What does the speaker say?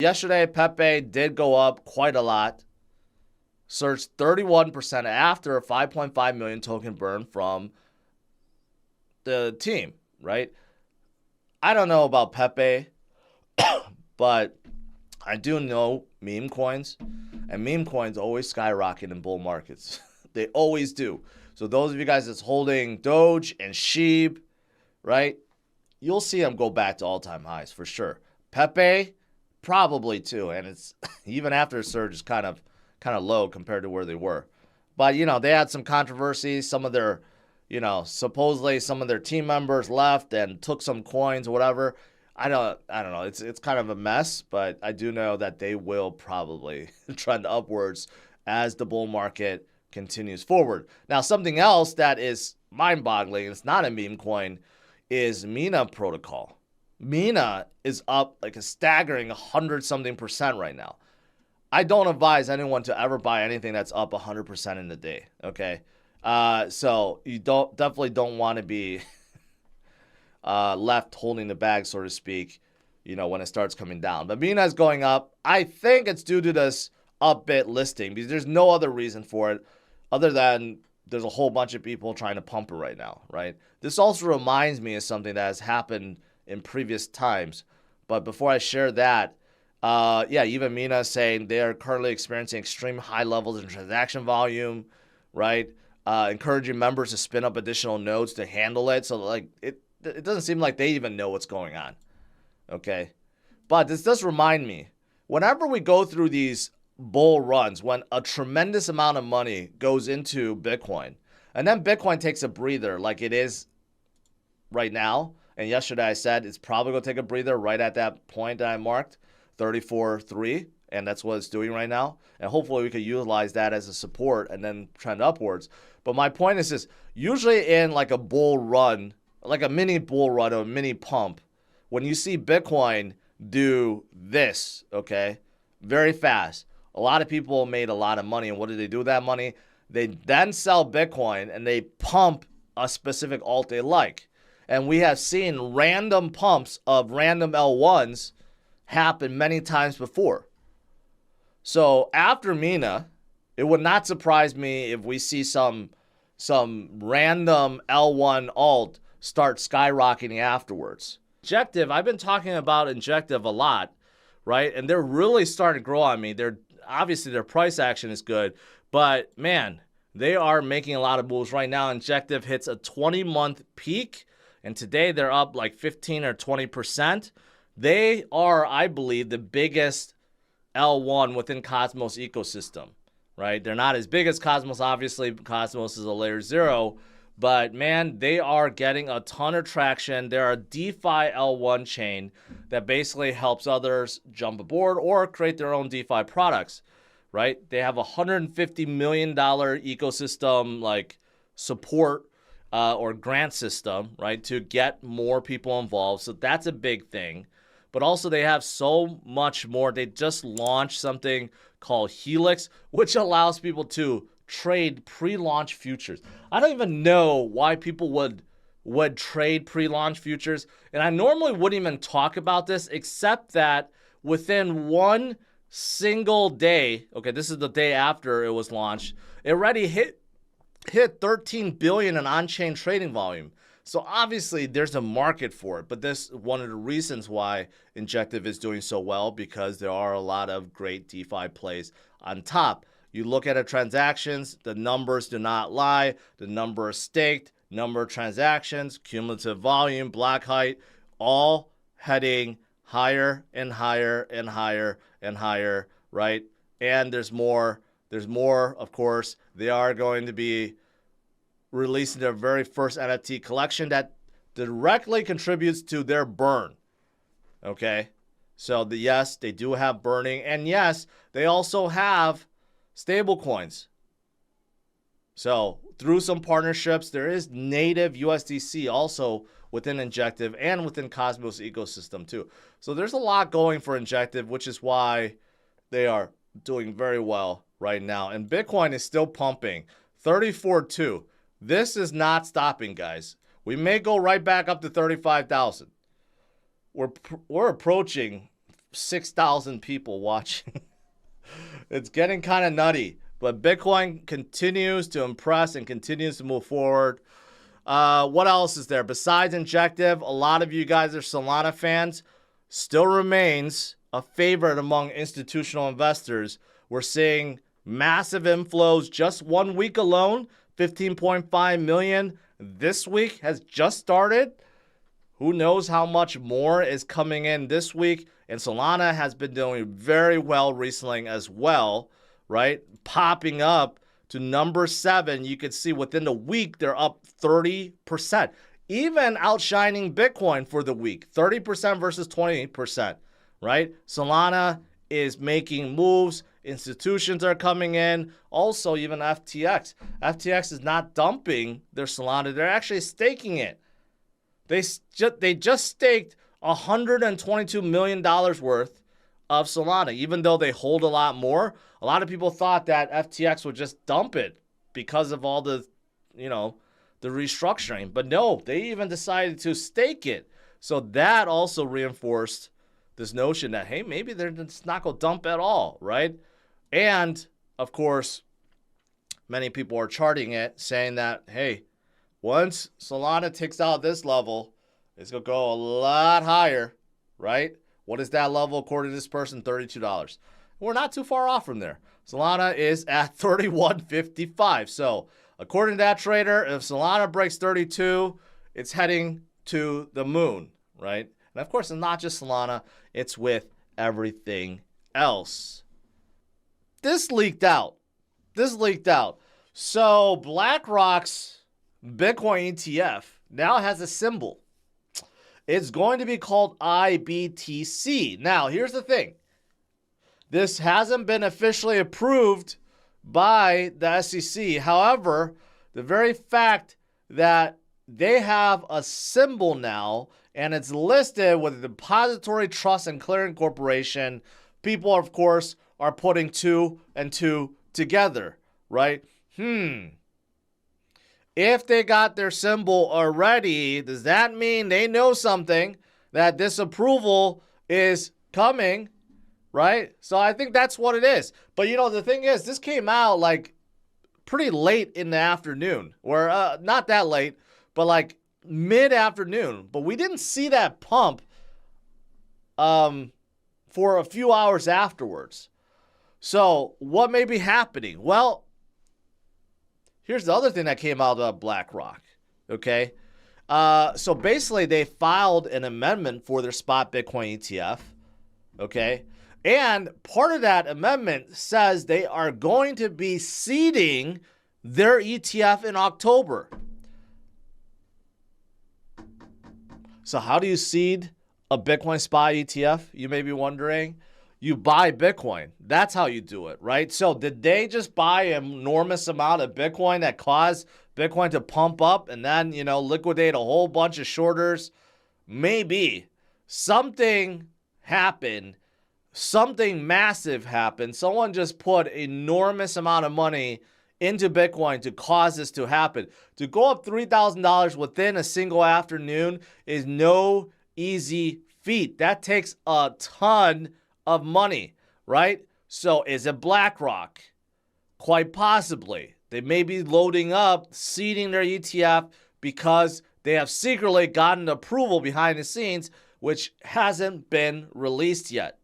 Yesterday, Pepe did go up quite a lot, surged 31% after a 5.5 million token burn from the team, right? I don't know about Pepe, but I do know meme coins, and meme coins always skyrocket in bull markets. They always do. So those of you guys that's holding Doge and Sheep, right, you'll see them go back to all-time highs for sure. Pepe, probably too, and it's even after a surge is kind of low compared to where they were. But they had some controversy. Some of their, supposedly some of their team members left and took some coins or whatever. I don't know. It's kind of a mess, but I do know that they will probably trend upwards as the bull market continues forward. Now, something else that is mind-boggling, it's not a meme coin, is Mina protocol. Mina is up like a staggering 100-something% right now. I don't advise anyone to ever buy anything that's up 100% in a day, okay? So you definitely don't want to be left holding the bag, so to speak, when it starts coming down. But Mina is going up. I think it's due to this Upbit listing because there's no other reason for it other than there's a whole bunch of people trying to pump it right now, right? This also reminds me of something that has happened in previous times. But before I share that, even Mina is saying they are currently experiencing extreme high levels of transaction volume, right? Encouraging members to spin up additional nodes to handle it. So it doesn't seem like they even know what's going on, okay? But this does remind me, whenever we go through these bull runs, when a tremendous amount of money goes into Bitcoin, and then Bitcoin takes a breather like it is right now, and yesterday I said it's probably going to take a breather right at that point that I marked, 34.3, and that's what it's doing right now. And hopefully we could utilize that as a support and then trend upwards. But my point is this, usually in like a bull run, like a mini bull run or a mini pump, when you see Bitcoin do this, okay, very fast, a lot of people made a lot of money. And what do they do with that money? They then sell Bitcoin and they pump a specific alt they like. And we have seen random pumps of random L1s happen many times before. So after Mina, it would not surprise me if we see some random L1 alt start skyrocketing afterwards. Injective, I've been talking about Injective a lot, right? And they're really starting to grow on me. Obviously their price action is good, but man, they are making a lot of moves right now. Injective hits a 20-month peak, and today they're up like 15 or 20%. They are, I believe, the biggest L1 within Cosmos ecosystem, right? They're not as big as Cosmos, obviously. Cosmos is a layer 0, but man, they are getting a ton of traction. They're a DeFi L1 chain that basically helps others jump aboard or create their own DeFi products, right? They have a $150 million ecosystem like support or grant system, right, to get more people involved. So that's a big thing. But also they have so much more. They just launched something called Helix, which allows people to trade pre-launch futures. I don't even know why people would trade pre-launch futures. And I normally wouldn't even talk about this, except that within one single day, okay, this is the day after it was launched, it already hit 13 billion in on-chain trading volume. So obviously there's a market for it, but this is one of the reasons why Injective is doing so well, because there are a lot of great DeFi plays on top. You look at the transactions, the numbers do not lie. The number of staked, number of transactions, cumulative volume, block height, all heading higher and higher and higher and higher, right? And there's more, of course. They are going to be releasing their very first NFT collection that directly contributes to their burn, okay? So yes, they do have burning, and yes, they also have stable coins. So through some partnerships, there is native USDC also within Injective and within Cosmos ecosystem too. So there's a lot going for Injective, which is why they are doing very well right now. And Bitcoin is still pumping, 34.2. This is not stopping, guys. We may go right back up to 35,000. We're approaching 6,000 people watching. It's getting kind of nutty. But Bitcoin continues to impress and continues to move forward. What else is there? Besides Injective, a lot of you guys are Solana fans. Still remains a favorite among institutional investors. We're seeing massive inflows just 1 week alone, 15.5 million. This week has just started. Who knows how much more is coming in this week? And Solana has been doing very well recently as well, right? Popping up to number 7. You can see within the week, they're up 30%. Even outshining Bitcoin for the week, 30% versus 20%, right? Solana is making moves. Institutions are coming in. Also, even FTX. FTX is not dumping their Solana. They're actually staking it. They just staked $122 million worth of Solana, even though they hold a lot more. A lot of people thought that FTX would just dump it because of all the, the restructuring. But no, they even decided to stake it. So that also reinforced this notion that, hey, maybe they're just not going to dump at all, right? And, of course, many people are charting it, saying that, hey, once Solana ticks out this level, it's going to go a lot higher, right? What is that level according to this person? $32. We're not too far off from there. Solana is at $31.55. So according to that trader, if Solana breaks 32, it's heading to the moon, right? And of course, it's not just Solana. It's with everything else. This leaked out. So BlackRock's Bitcoin ETF now has a symbol. It's going to be called IBTC. Now, here's the thing. This hasn't been officially approved by the SEC. However, the very fact that they have a symbol now and it's listed with the Depository Trust and Clearing Corporation, people, of course, are putting 2 and 2 together, right? If they got their symbol already, does that mean they know something, that this approval is coming, right? So I think that's what it is. But, the thing is, this came out like pretty late in the afternoon, or not that late, but like mid-afternoon. But we didn't see that pump for a few hours afterwards. So what may be happening? Well, here's the other thing that came out of BlackRock, okay? So basically, they filed an amendment for their spot Bitcoin ETF, okay? And part of that amendment says they are going to be seeding their ETF in October. So how do you seed a Bitcoin spot ETF, you may be wondering? You buy Bitcoin. That's how you do it, right? So did they just buy an enormous amount of Bitcoin that caused Bitcoin to pump up and then, liquidate a whole bunch of shorters? Maybe. Something happened. Something massive happened. Someone just put enormous amount of money into Bitcoin to cause this to happen. To go up $3,000 within a single afternoon is no easy feat. That takes a ton of money, right? So is it BlackRock? Quite possibly. They may be loading up, seeding their ETF because they have secretly gotten approval behind the scenes, which hasn't been released yet.